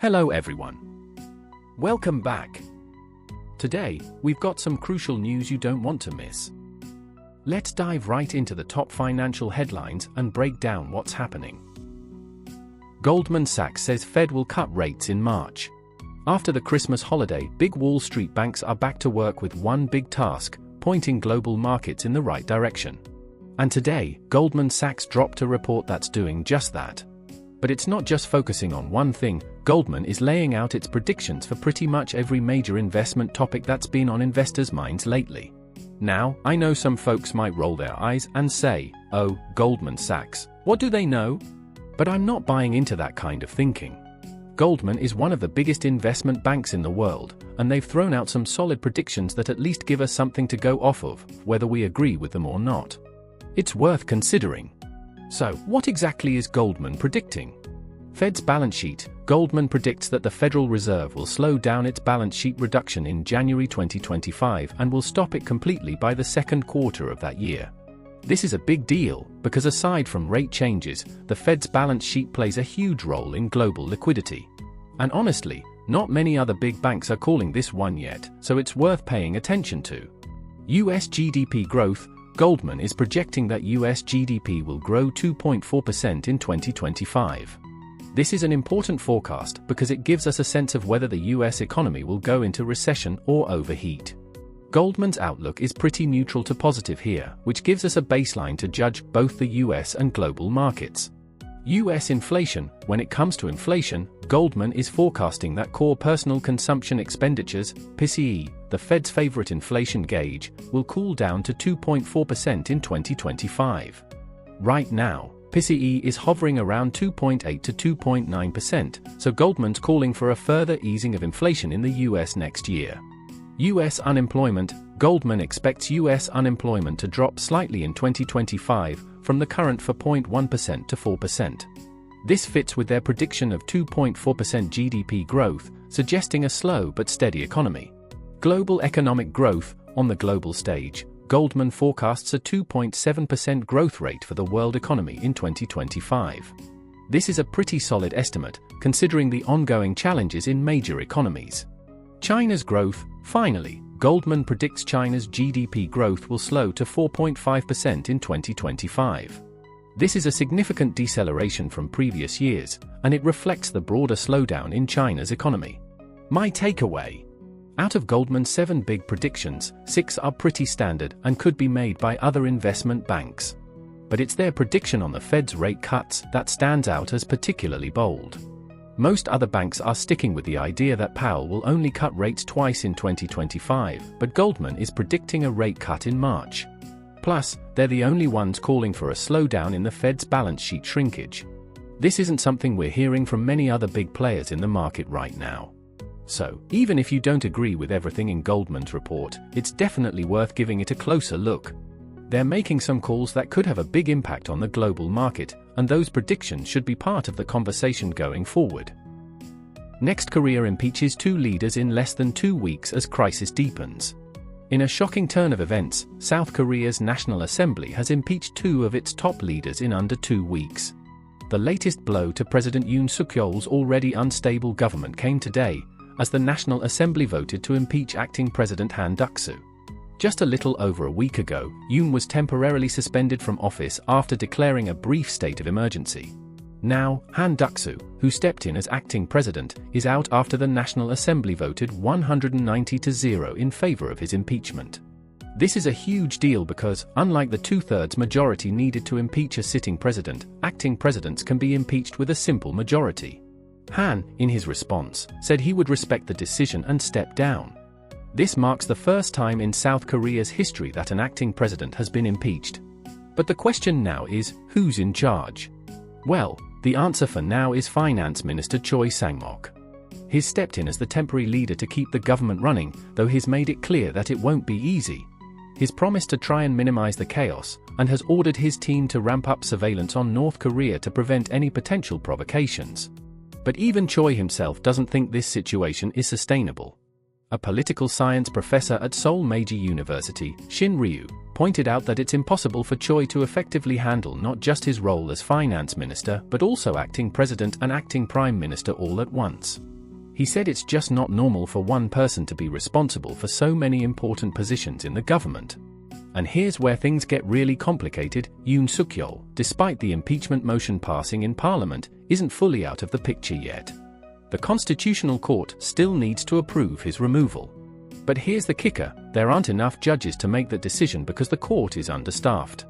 Hello everyone. Welcome back. Today, we've got some crucial news you don't want to miss. Let's dive right into the top financial headlines and break down what's happening. Goldman Sachs says Fed will cut rates in March. After the Christmas holiday, big Wall Street banks are back to work with one big task, pointing global markets in the right direction. And today, Goldman Sachs dropped a report that's doing just that. But it's not just focusing on one thing. Goldman is laying out its predictions for pretty much every major investment topic that's been on investors' minds lately. Now, I know some folks might roll their eyes and say, "Oh, Goldman Sachs, what do they know?" But I'm not buying into that kind of thinking. Goldman is one of the biggest investment banks in the world, and they've thrown out some solid predictions that at least give us something to go off of, whether we agree with them or not. It's worth considering. So, what exactly is Goldman predicting? Fed's balance sheet. Goldman predicts that the Federal Reserve will slow down its balance sheet reduction in January 2025 and will stop it completely by the second quarter of that year. This is a big deal, because aside from rate changes, the Fed's balance sheet plays a huge role in global liquidity. And honestly, not many other big banks are calling this one yet, so it's worth paying attention to. US GDP growth. Goldman is projecting that US GDP will grow 2.4% in 2025. This is an important forecast because it gives us a sense of whether the US economy will go into recession or overheat. Goldman's outlook is pretty neutral to positive here, which gives us a baseline to judge both the US and global markets. US inflation. When it comes to inflation, Goldman is forecasting that core personal consumption expenditures, PCE, the Fed's favorite inflation gauge, will cool down to 2.4% in 2025. Right now, PCE is hovering around 2.8 to 2.9%, so Goldman's calling for a further easing of inflation in the US next year. US unemployment. Goldman expects US unemployment to drop slightly in 2025, from the current 4.1% to 4%. This fits with their prediction of 2.4% GDP growth, suggesting a slow but steady economy. Global economic growth. On the global stage, Goldman forecasts a 2.7% growth rate for the world economy in 2025. This is a pretty solid estimate, considering the ongoing challenges in major economies. China's growth. Finally, Goldman predicts China's GDP growth will slow to 4.5% in 2025. This is a significant deceleration from previous years, and it reflects the broader slowdown in China's economy. My takeaway: out of Goldman's 7 big predictions, 6 are pretty standard and could be made by other investment banks. But it's their prediction on the Fed's rate cuts that stands out as particularly bold. Most other banks are sticking with the idea that Powell will only cut rates twice in 2025, but Goldman is predicting a rate cut in March. Plus, they're the only ones calling for a slowdown in the Fed's balance sheet shrinkage. This isn't something we're hearing from many other big players in the market right now. So, even if you don't agree with everything in Goldman's report, it's definitely worth giving it a closer look. They're making some calls that could have a big impact on the global market, and those predictions should be part of the conversation going forward. Next, Korea impeaches 2 leaders in less than 2 weeks as crisis deepens. In a shocking turn of events, South Korea's National Assembly has impeached 2 of its top leaders in under 2 weeks. The latest blow to President Yoon Suk-yeol's already unstable government came today, as the National Assembly voted to impeach acting President Han Duck-soo. Just a little over a week ago, Yoon was temporarily suspended from office after declaring a brief state of emergency. Now, Han Duck-soo, who stepped in as acting president, is out after the National Assembly voted 190-0 in favor of his impeachment. This is a huge deal because, unlike the 2/3 majority needed to impeach a sitting president, acting presidents can be impeached with a simple majority. Han, in his response, said he would respect the decision and step down. This marks the first time in South Korea's history that an acting president has been impeached. But the question now is, who's in charge? Well, the answer for now is Finance Minister Choi Sang-mok. He's stepped in as the temporary leader to keep the government running, though he's made it clear that it won't be easy. He's promised to try and minimize the chaos, and has ordered his team to ramp up surveillance on North Korea to prevent any potential provocations. But even Choi himself doesn't think this situation is sustainable. A political science professor at Seoul Meiji University, Shin Ryu, pointed out that it's impossible for Choi to effectively handle not just his role as finance minister but also acting president and acting prime minister all at once. He said it's just not normal for one person to be responsible for so many important positions in the government. And here's where things get really complicated. Yoon Suk-yeol, despite the impeachment motion passing in Parliament, isn't fully out of the picture yet. The Constitutional Court still needs to approve his removal. But here's the kicker, there aren't enough judges to make that decision because the court is understaffed.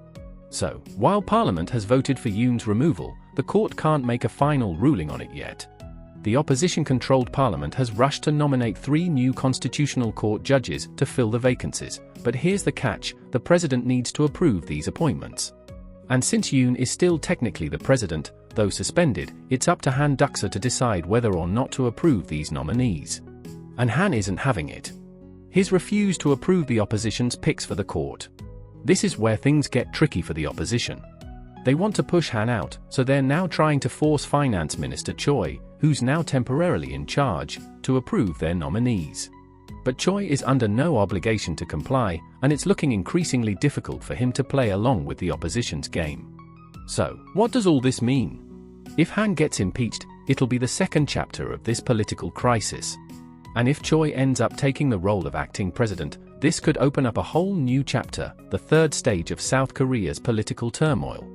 So, while Parliament has voted for Yoon's removal, the court can't make a final ruling on it yet. The opposition-controlled Parliament has rushed to nominate 3 new Constitutional Court judges to fill the vacancies, but here's the catch, the president needs to approve these appointments. And since Yoon is still technically the president, though suspended, it's up to Han Duck-seo to decide whether or not to approve these nominees. And Han isn't having it. He's refused to approve the opposition's picks for the court. This is where things get tricky for the opposition. They want to push Han out, so they're now trying to force Finance Minister Choi, who's now temporarily in charge, to approve their nominees. But Choi is under no obligation to comply, and it's looking increasingly difficult for him to play along with the opposition's game. So, what does all this mean? If Han gets impeached, it'll be the second chapter of this political crisis. And if Choi ends up taking the role of acting president, this could open up a whole new chapter, the third stage of South Korea's political turmoil.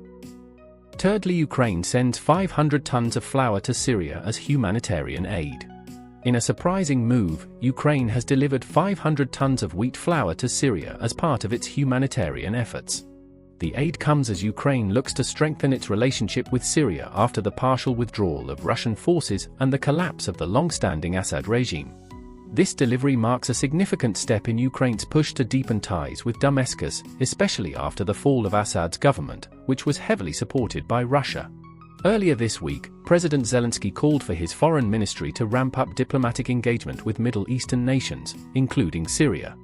Thirdly, Ukraine sends 500 tons of flour to Syria as humanitarian aid. In a surprising move, Ukraine has delivered 500 tons of wheat flour to Syria as part of its humanitarian efforts. The aid comes as Ukraine looks to strengthen its relationship with Syria after the partial withdrawal of Russian forces and the collapse of the long-standing Assad regime. This delivery marks a significant step in Ukraine's push to deepen ties with Damascus, especially after the fall of Assad's government, which was heavily supported by Russia. Earlier this week, President Zelensky called for his foreign ministry to ramp up diplomatic engagement with Middle Eastern nations, including Syria.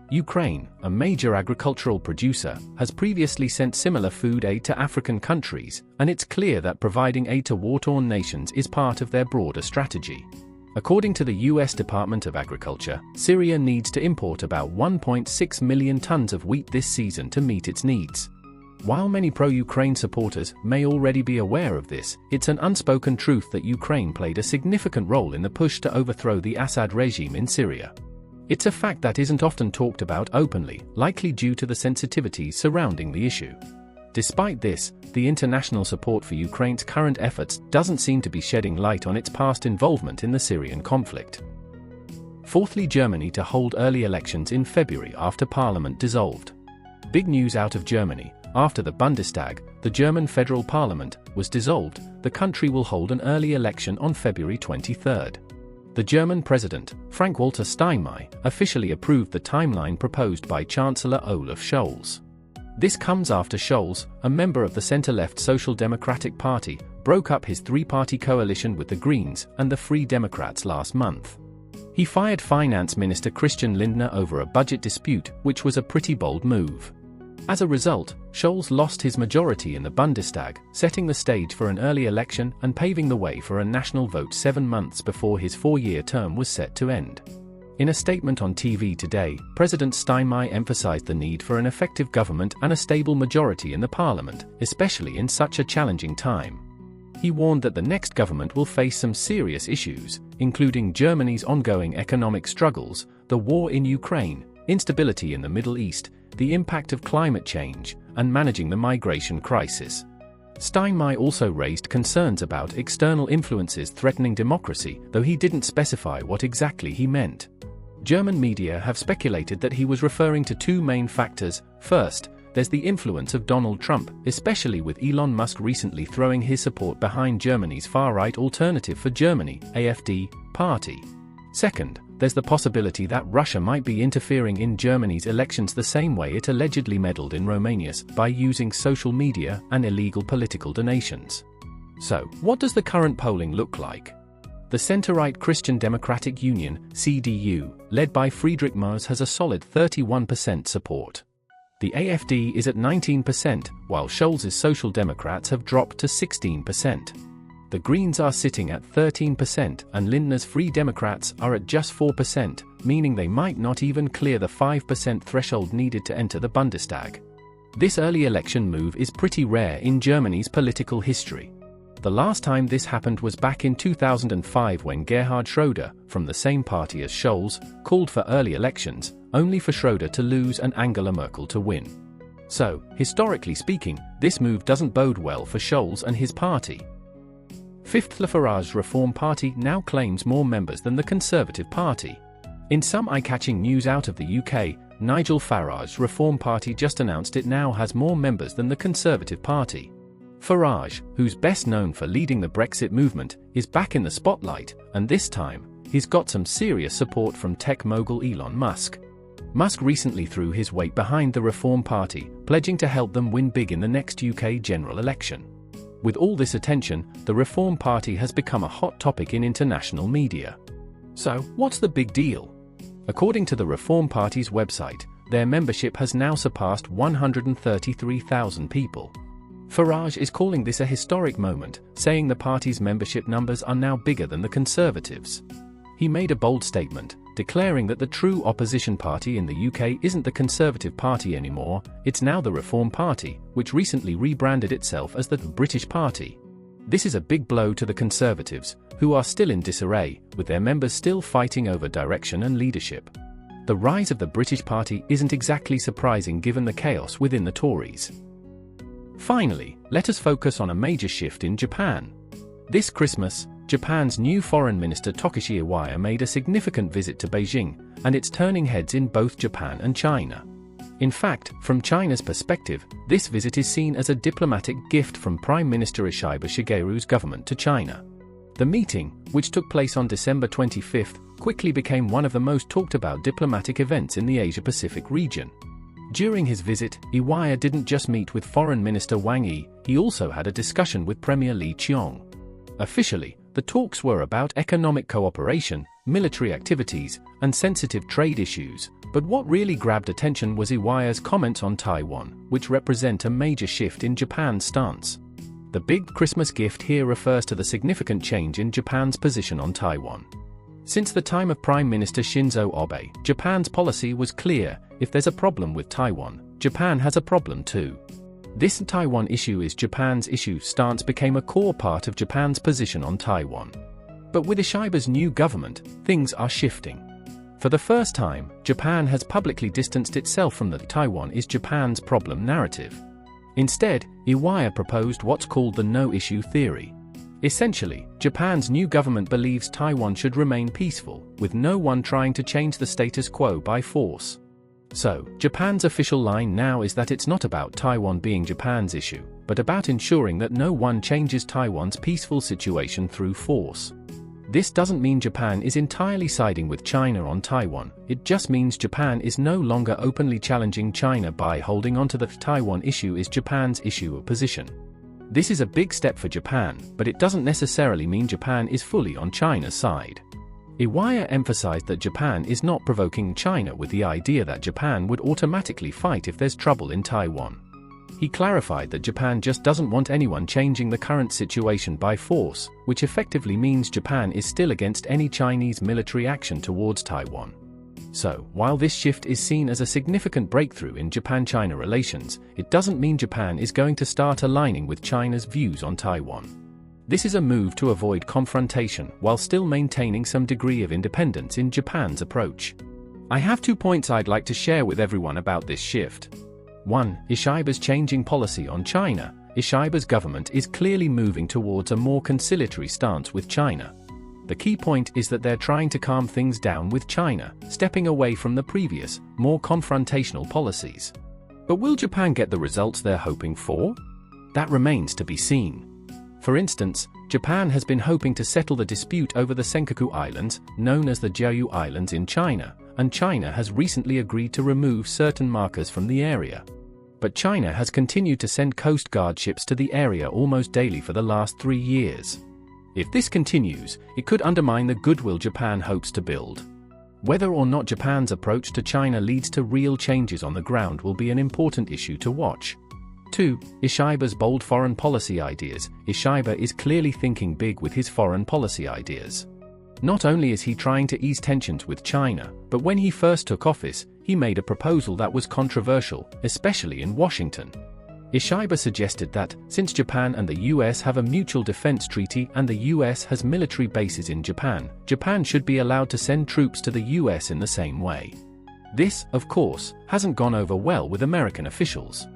Ukraine, a major agricultural producer, has previously sent similar food aid to African countries, and it's clear that providing aid to war-torn nations is part of their broader strategy. According to the U.S. Department of Agriculture, Syria needs to import about 1.6 million tons of wheat this season to meet its needs. While many pro-Ukraine supporters may already be aware of this, it's an unspoken truth that Ukraine played a significant role in the push to overthrow the Assad regime in Syria. It's a fact that isn't often talked about openly, likely due to the sensitivities surrounding the issue. Despite this, the international support for Ukraine's current efforts doesn't seem to be shedding light on its past involvement in the Syrian conflict. Fourthly, Germany to hold early elections in February after Parliament dissolved. Big news out of Germany. After the Bundestag, the German federal parliament, was dissolved, the country will hold an early election on February 23rd. The German president, Frank-Walter Steinmeier, officially approved the timeline proposed by Chancellor Olaf Scholz. This comes after Scholz, a member of the center-left Social Democratic Party, broke up his three-party coalition with the Greens and the Free Democrats last month. He fired Finance Minister Christian Lindner over a budget dispute, which was a pretty bold move. As a result, Scholz lost his majority in the Bundestag, setting the stage for an early election and paving the way for a national vote 7 months before his 4-year term was set to end. In a statement on TV today, President Steinmeier emphasized the need for an effective government and a stable majority in the parliament, especially in such a challenging time. He warned that the next government will face some serious issues, including Germany's ongoing economic struggles, the war in Ukraine, instability in the Middle East, the impact of climate change, and managing the migration crisis. Steinmeier also raised concerns about external influences threatening democracy, though he didn't specify what exactly he meant. German media have speculated that he was referring to 2 main factors. First, there's the influence of Donald Trump, especially with Elon Musk recently throwing his support behind Germany's far-right Alternative for Germany (AfD) party. Second, there's the possibility that Russia might be interfering in Germany's elections the same way it allegedly meddled in Romania's by using social media and illegal political donations. So, what does the current polling look like? The center-right Christian Democratic Union, CDU, led by Friedrich Merz has a solid 31% support. The AfD is at 19%, while Scholz's Social Democrats have dropped to 16%. The Greens are sitting at 13%, and Lindner's Free Democrats are at just 4%, meaning they might not even clear the 5% threshold needed to enter the Bundestag. This early election move is pretty rare in Germany's political history. The last time this happened was back in 2005 when Gerhard Schröder, from the same party as Scholz, called for early elections, only for Schröder to lose and Angela Merkel to win. So, historically speaking, this move doesn't bode well for Scholz and his party. Fifth, the Farage Reform Party now claims more members than the Conservative Party. In some eye-catching news out of the UK, Nigel Farage's Reform Party just announced it now has more members than the Conservative Party. Farage, who's best known for leading the Brexit movement, is back in the spotlight, and this time, he's got some serious support from tech mogul Elon Musk. Musk recently threw his weight behind the Reform Party, pledging to help them win big in the next UK general election. With all this attention, the Reform Party has become a hot topic in international media. So, what's the big deal? According to the Reform Party's website, their membership has now surpassed 133,000 people. Farage is calling this a historic moment, saying the party's membership numbers are now bigger than the Conservatives. He made a bold statement, declaring that the true opposition party in the UK isn't the Conservative Party anymore, it's now the Reform Party, which recently rebranded itself as the British Party. This is a big blow to the Conservatives, who are still in disarray, with their members still fighting over direction and leadership. The rise of the British Party isn't exactly surprising given the chaos within the Tories. Finally, let us focus on a major shift in Japan. This Christmas, Japan's new Foreign Minister Takeshi Iwaya made a significant visit to Beijing, and it's turning heads in both Japan and China. In fact, from China's perspective, this visit is seen as a diplomatic gift from Prime Minister Shigeru's government to China. The meeting, which took place on December 25, quickly became one of the most talked about diplomatic events in the Asia-Pacific region. During his visit, Iwaya didn't just meet with Foreign Minister Wang Yi, he also had a discussion with Premier Li Qiang. Officially, the talks were about economic cooperation, military activities, and sensitive trade issues, but what really grabbed attention was Iwaya's comments on Taiwan, which represent a major shift in Japan's stance. The big Christmas gift here refers to the significant change in Japan's position on Taiwan. Since the time of Prime Minister Shinzo Abe, Japan's policy was clear: if there's a problem with Taiwan, Japan has a problem too. This Taiwan issue is Japan's issue stance became a core part of Japan's position on Taiwan. But with Ishiba's new government, things are shifting. For the first time, Japan has publicly distanced itself from the Taiwan is Japan's problem narrative. Instead, Iwaya proposed what's called the no-issue theory. Essentially, Japan's new government believes Taiwan should remain peaceful, with no one trying to change the status quo by force. So, Japan's official line now is that it's not about Taiwan being Japan's issue, but about ensuring that no one changes Taiwan's peaceful situation through force. This doesn't mean Japan is entirely siding with China on Taiwan, it just means Japan is no longer openly challenging China by holding onto the Taiwan issue is Japan's issue or position. This is a big step for Japan, but it doesn't necessarily mean Japan is fully on China's side. Iwaya emphasized that Japan is not provoking China with the idea that Japan would automatically fight if there's trouble in Taiwan. He clarified that Japan just doesn't want anyone changing the current situation by force, which effectively means Japan is still against any Chinese military action towards Taiwan. So, while this shift is seen as a significant breakthrough in Japan-China relations, it doesn't mean Japan is going to start aligning with China's views on Taiwan. This is a move to avoid confrontation while still maintaining some degree of independence in Japan's approach. I have 2 points I'd like to share with everyone about this shift. 1. Ishiba's changing policy on China. Ishiba's government is clearly moving towards a more conciliatory stance with China. The key point is that they're trying to calm things down with China, stepping away from the previous, more confrontational policies. But will Japan get the results they're hoping for? That remains to be seen. For instance, Japan has been hoping to settle the dispute over the Senkaku Islands, known as the Jeju Islands in China, and China has recently agreed to remove certain markers from the area. But China has continued to send Coast Guard ships to the area almost daily for the last 3 years. If this continues, it could undermine the goodwill Japan hopes to build. Whether or not Japan's approach to China leads to real changes on the ground will be an important issue to watch. 2. Ishiba's bold foreign policy ideas. Ishiba is clearly thinking big with his foreign policy ideas. Not only is he trying to ease tensions with China, but when he first took office, he made a proposal that was controversial, especially in Washington. Ishiba suggested that, since Japan and the US have a mutual defense treaty and the US has military bases in Japan, Japan should be allowed to send troops to the US in the same way. This, of course, hasn't gone over well with American officials.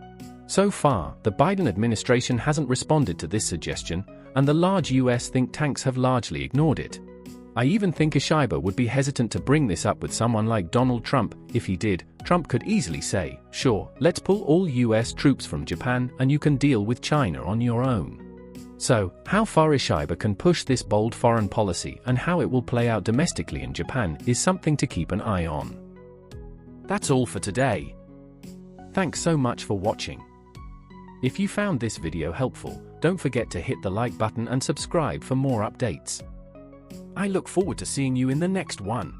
So far, the Biden administration hasn't responded to this suggestion, and the large US think tanks have largely ignored it. I even think Ishiba would be hesitant to bring this up with someone like Donald Trump. If he did, Trump could easily say, "Sure, let's pull all US troops from Japan and you can deal with China on your own." So, how far Ishiba can push this bold foreign policy and how it will play out domestically in Japan is something to keep an eye on. That's all for today. Thanks so much for watching. If you found this video helpful, don't forget to hit the like button and subscribe for more updates. I look forward to seeing you in the next one.